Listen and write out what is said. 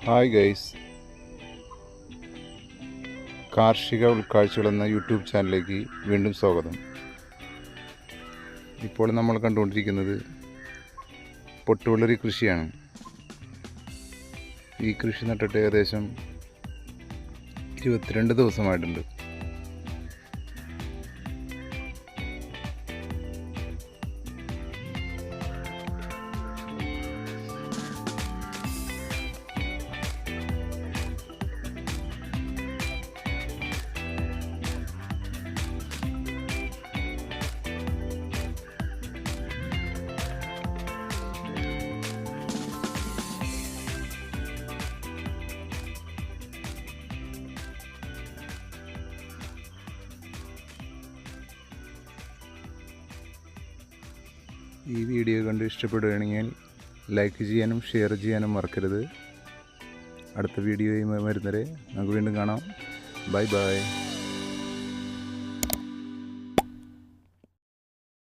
Hi guys, കാർഷിക ഉൾക്കാഴ്ചകൾ എന്ന യൂട്യൂബ് ചാനലിലേക്ക് വീണ്ടും സ്വാഗതം. ഇപ്പോൾ നമ്മൾ കണ്ടുകൊണ്ടിരിക്കുന്നത് പൊട്ടുവെള്ളരി കൃഷിയാണ്. ഈ കൃഷി നട്ടിട്ട് ഏകദേശം 22 ദിവസമായിട്ടുണ്ട്. ഈ വീഡിയോ കണ്ട് ഇഷ്ടപ്പെടുകയാണെങ്കിൽ ലൈക്ക് ചെയ്യാനും ഷെയർ ചെയ്യാനും മറക്കരുത്. അടുത്ത വീഡിയോയുമായി വരുന്നവരെ നമുക്ക് വീണ്ടും കാണാം. Bye bye.